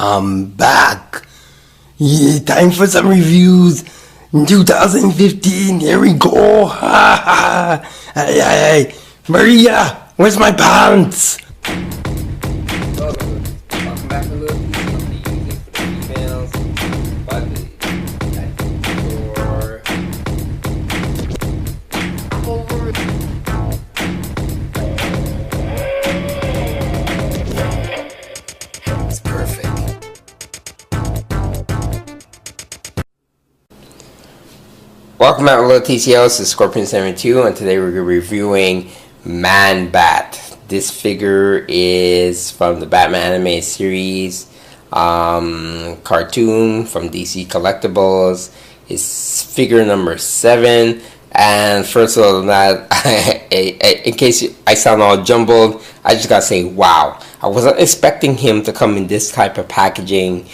I'm back. Yeah, time for some reviews. In 2015, here we go. Ha ha. Hey, hey, hey. Maria, where's my pants? Welcome back to Little Pieces. I'll be using for the females, but it's perfect. Welcome back to Little TCL. This is Scorpion72, and today we're reviewing Man Bat. This figure is from the Batman animated series cartoon from DC Collectibles. It's figure number 7. And first of all, that in case I sound all jumbled, I just gotta say, wow! I wasn't expecting him to come in this type of packaging,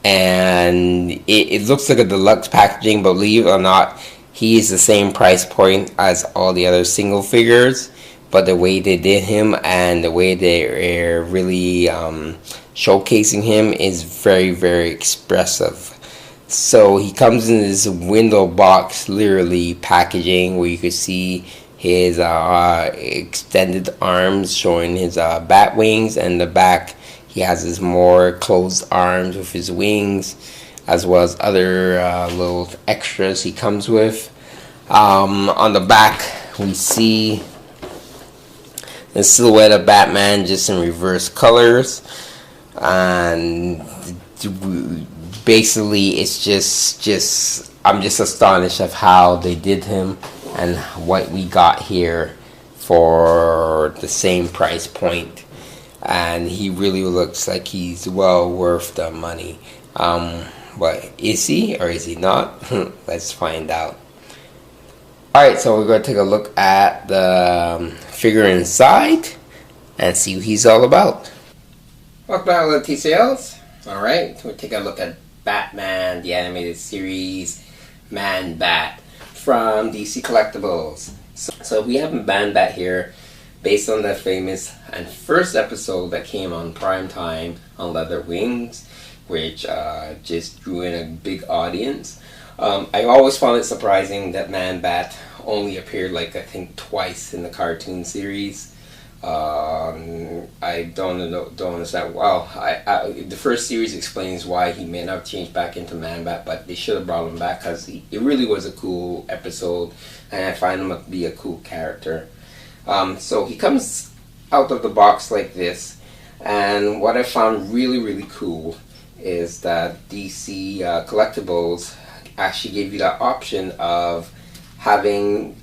and it looks like a deluxe packaging. Believe it or not, he is the same price point as all the other single figures. But the way they did him and the way they're really showcasing him is very, very expressive. So he comes in this window box, literally packaging, where you could see his extended arms showing his bat wings, and the back he has his more closed arms with his wings, as well as other little extras he comes with. On the back we see the silhouette of Batman just in reverse colors, and basically it's just I'm just astonished of how they did him and what we got here for the same price point, and he really looks like he's well worth the money. But is he or is he not? Let's find out. Alright, so we're going to take a look at the figure inside and see what he's all about. Welcome back to the TCLs. Alright, we'll take a look at Batman, the animated series, Man Bat from DC Collectibles. So we have Man Bat here based on the famous and first episode that came on prime time on Leather Wings, which just drew in a big audience. I always found it surprising that Man Bat only appeared like I think twice in the cartoon series. I don't understand. Well, the first series explains why he may not have changed back into Man Bat, but they should have brought him back because it really was a cool episode, and I find him to be a cool character. So he comes out of the box like this, and what I found really, really cool is that DC Collectibles actually gave you that option of having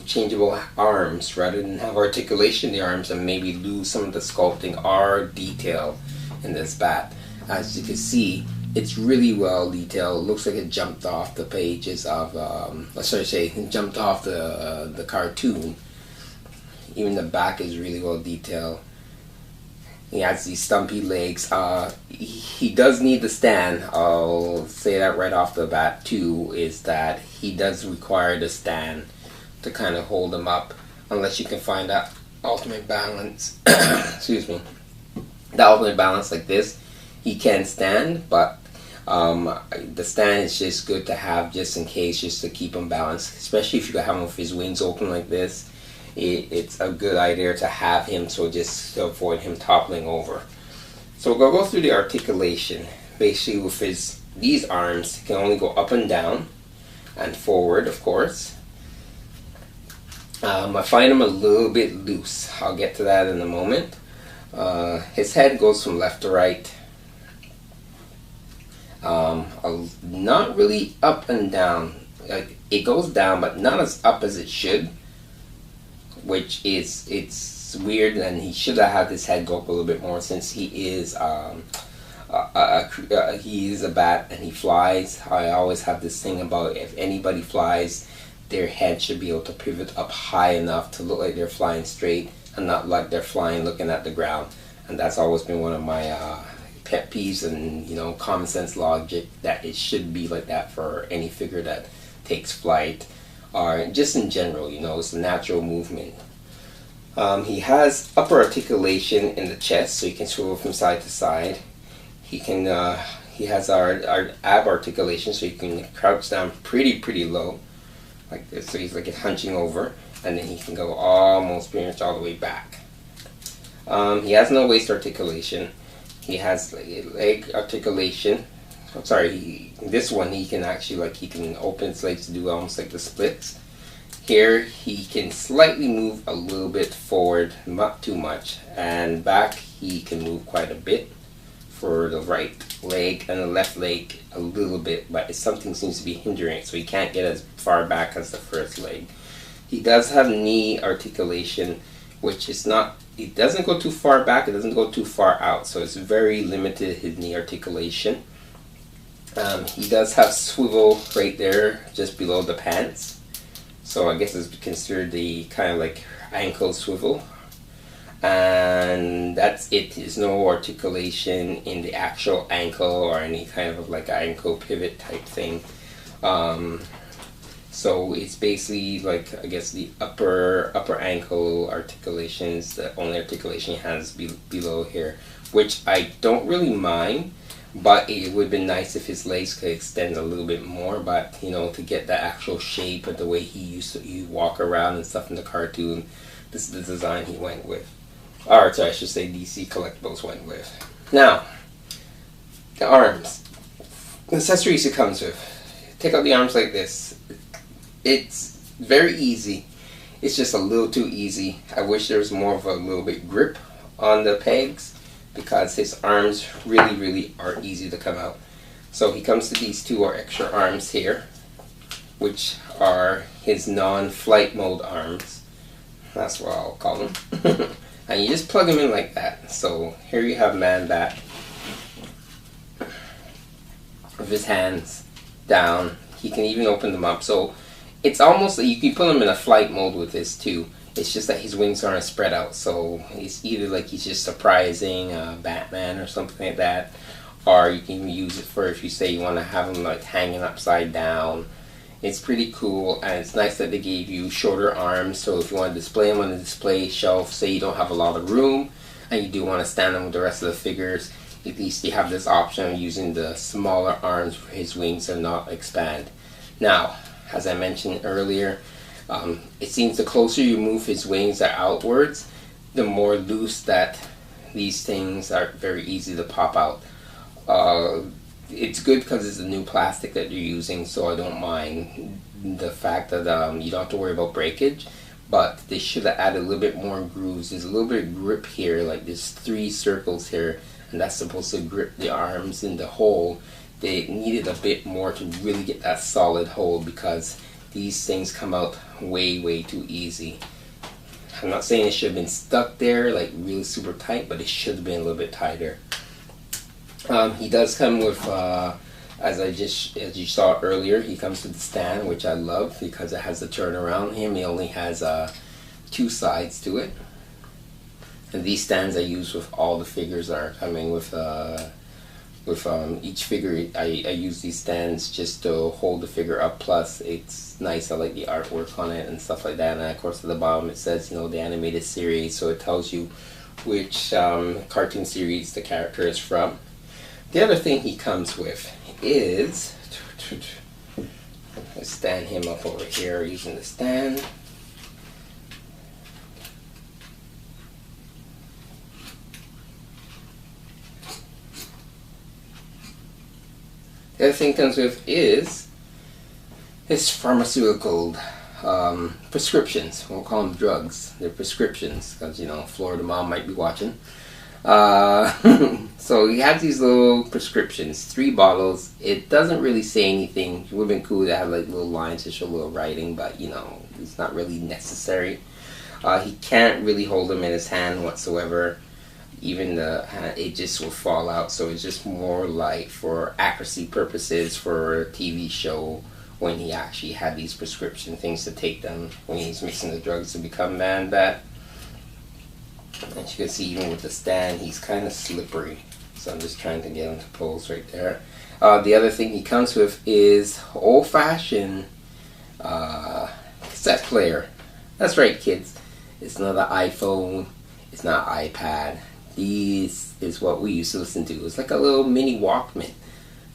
changeable arms rather than have articulation in the arms and maybe lose some of the sculpting or detail in this bat. As you can see, it's really well detailed. It looks like it jumped off the pages of it jumped off the cartoon. Even the back is really well detailed. He has these stumpy legs. He does need the stand. I'll say that right off the bat too, is that he does require the stand to kind of hold him up, unless you can find that ultimate balance. Excuse me. The ultimate balance like this, he can stand, but the stand is just good to have just in case, just to keep him balanced, especially if you have him with his wings open like this. It's a good idea to have him, so just to avoid him toppling over. So we're going to go through the articulation. Basically with these arms, he can only go up and down and forward, of course. I find him a little bit loose. I'll get to that in a moment. His head goes from left to right. Not really up and down. Like, it goes down, but not as up as it should, which is, it's weird, and he should have had his head go up a little bit more, since he is a bat and he flies. I always have this thing about, if anybody flies, their head should be able to pivot up high enough to look like they're flying straight and not like they're flying looking at the ground. And that's always been one of my pet peeves, and common sense logic, that it should be like that for any figure that takes flight, or just in general, it's a natural movement. He has upper articulation in the chest, so he can swivel from side to side. He can he has our ab articulation, so he can crouch down pretty low, like this. So he's like hunching over, and then he can go almost pretty much all the way back. He has no waist articulation. He has leg articulation. I'm sorry, this one he can actually, like, he can open his legs to do almost like the splits. Here he can slightly move a little bit forward, not too much, and back he can move quite a bit for the right leg, and the left leg a little bit, but something seems to be hindering it, so he can't get as far back as the first leg. He does have knee articulation, which is not, it doesn't go too far back, it doesn't go too far out, so it's very limited, his knee articulation. He does have swivel right there just below the pants, so I guess it's considered the kind of like ankle swivel. And that's it. There's no articulation in the actual ankle or any kind of like ankle pivot type thing. So it's basically like, I guess, the upper ankle articulations, the only articulation he has below here, which I don't really mind, but it would have been nice if his legs could extend a little bit more. But you know, to get the actual shape of the way he used to walk around and stuff in the cartoon, this is the design he went with. Or I should say DC Collectibles went with. Now, the arms. The accessories it comes with. Take out the arms like this. It's very easy. It's just a little too easy. I wish there was more of a little bit grip on the pegs, because his arms really are easy to come out. So he comes to these two extra arms here, which are his non-flight mode arms. That's what I'll call them. And you just plug them in like that. So here you have Man-Bat with his hands down. He can even open them up. So it's almost like you can put him in a flight mode with this too. It's just that his wings aren't spread out. So it's either like he's just surprising Batman or something like that. Or you can use it for if you say you want to have him like hanging upside down. It's pretty cool, and it's nice that they gave you shorter arms, so if you want to display them on the display shelf, say you don't have a lot of room, and you do want to stand them with the rest of the figures, at least you have this option of using the smaller arms for his wings and not expand. Now, as I mentioned earlier, it seems the closer you move his wings outwards, the more loose that these things are very easy to pop out. It's good because it's a new plastic that you're using, so I don't mind the fact that you don't have to worry about breakage, but they should have added a little bit more grooves. There's a little bit of grip here, like there's 3 circles here, and that's supposed to grip the arms in the hole. They needed a bit more to really get that solid hold, because these things come out way too easy. I'm not saying it should have been stuck there like really super tight, but it should have been a little bit tighter. He does come with, as you saw earlier, he comes with the stand, which I love because it has the turn around him. He only has 2 sides to it, and these stands I use with all the figures are coming with each figure. I use these stands just to hold the figure up. Plus, it's nice. I like the artwork on it and stuff like that. And of course, at the bottom it says, you know, the animated series, so it tells you which cartoon series the character is from. The other thing he comes with is, let's stand him up over here using the stand. The other thing comes with is his pharmaceutical prescriptions. We'll call them drugs. They're prescriptions because, you know, Florida mom might be watching. So he has these little prescriptions, 3 bottles. It doesn't really say anything. It would have been cool to have like little lines to show a little writing, but you know, it's not really necessary. He can't really hold them in his hand whatsoever. Even it just will fall out. So it's just more like for accuracy purposes for a TV show when he actually had these prescription things to take them when he's mixing the drugs to become Man-Bat. As you can see, even with the stand, he's kind of slippery. So I'm just trying to get him to pose right there. The other thing he comes with is old-fashioned cassette player. That's right, kids. It's not an iPhone. It's not an iPad. These is what we used to listen to. It's like a little mini Walkman,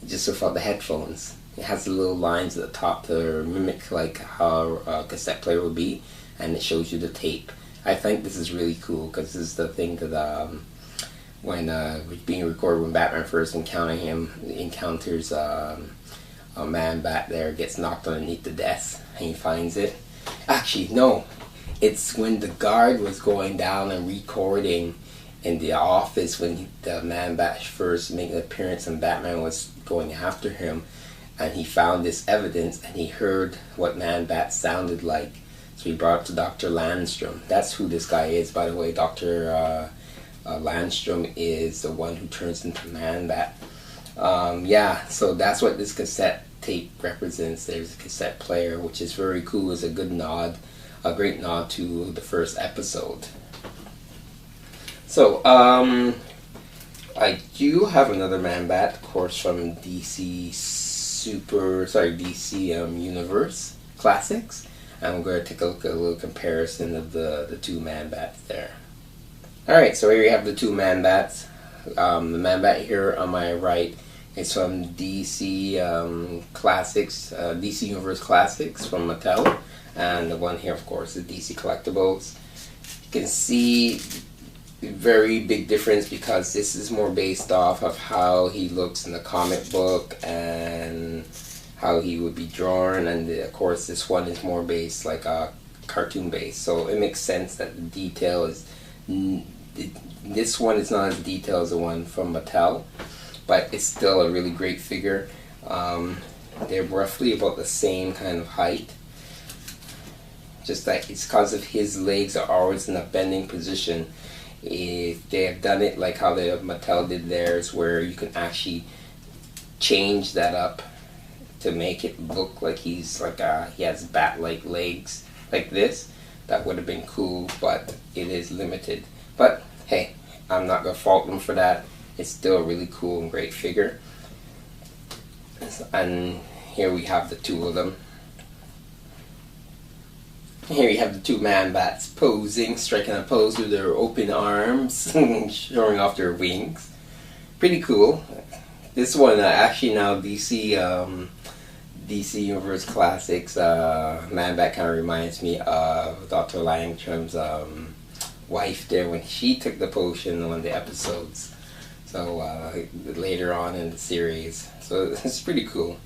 just without the headphones. It has the little lines at the top to mimic like how a cassette player would be, and it shows you the tape. I think this is really cool because this is the thing that when being recorded when Batman first encounters a Man-Bat there, gets knocked underneath the desk, and he finds it. Actually, no, it's when the guard was going down and recording in the office when the Man-Bat first made an appearance and Batman was going after him, and he found this evidence and he heard what Man-Bat sounded like. So he brought it to Dr. Landstrom. That's who this guy is, by the way. Dr. Landstrom is the one who turns into Man-Bat. Yeah, so that's what this cassette tape represents. There's a cassette player, which is very cool. It's a good nod, a great nod to the first episode. So, I do have another Man-Bat, of course, from DC Universe Classics. I'm going to take a look at a little comparison of the two Man-Bats there. Alright, so here you have the two Man-Bats. The Man-Bat here on my right is from DC Classics, DC Universe Classics from Mattel. And the one here, of course, is DC Collectibles. You can see very big difference because this is more based off of how he looks in the comic book and how he would be drawn, and of course this one is more based like a cartoon based, so it makes sense that the detail is this one is not as detailed as the one from Mattel, but it's still a really great figure. They're roughly about the same kind of height, just that it's because of his legs are always in a bending position. If they have done it like how the Mattel did theirs, where you can actually change that up to make it look like he's like he has bat-like legs like this, that would have been cool, but it is limited. But hey, I'm not gonna fault them for that. It's still a really cool and great figure. And here we have the two of them. Here you have the two Man-Bats posing, striking a pose with their open arms, showing off their wings. Pretty cool. This one actually now DC Universe Classics Man-Bat kind of reminds me of Dr. Langstrom's wife there when she took the potion in one of the episodes. So later on in the series. So it's pretty cool.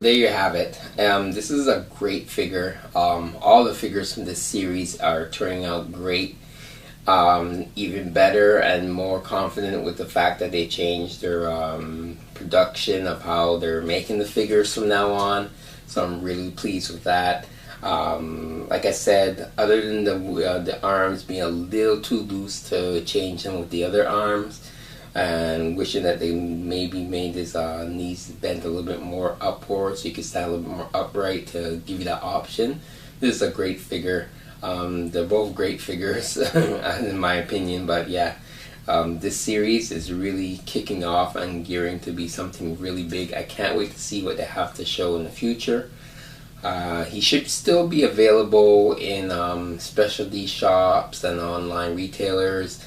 There you have it. This is a great figure. All the figures from this series are turning out great. Even better and more confident with the fact that they changed their production of how they're making the figures from now on. So I'm really pleased with that. Like I said, other than the arms being a little too loose to change them with the other arms, and wishing that they maybe made his knees bend a little bit more upward so you can stand a little bit more upright to give you that option. This is a great figure. They're both great figures in my opinion, but yeah, this series is really kicking off and gearing to be something really big. I can't wait to see what they have to show in the future. He should still be available in specialty shops and online retailers.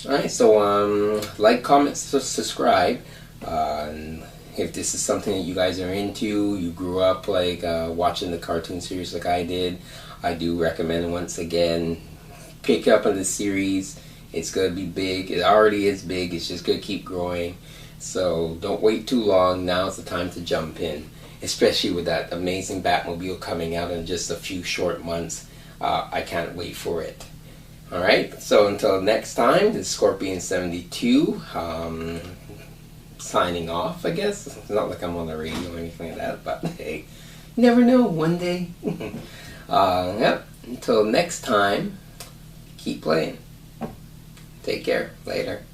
Alright, so like, comment, subscribe. If this is something that you guys are into, you grew up like watching the cartoon series like I did, I do recommend once again pick up on this series. It's going to be big. It already is big. It's just going to keep growing. So don't wait too long. Now's the time to jump in, especially with that amazing Batmobile coming out in just a few short months. I can't wait for it. Alright, so until next time, this is Scorpion72 signing off, I guess. It's not like I'm on the radio or anything like that, but hey, you never know, one day. Yep, until next time, keep playing. Take care. Later.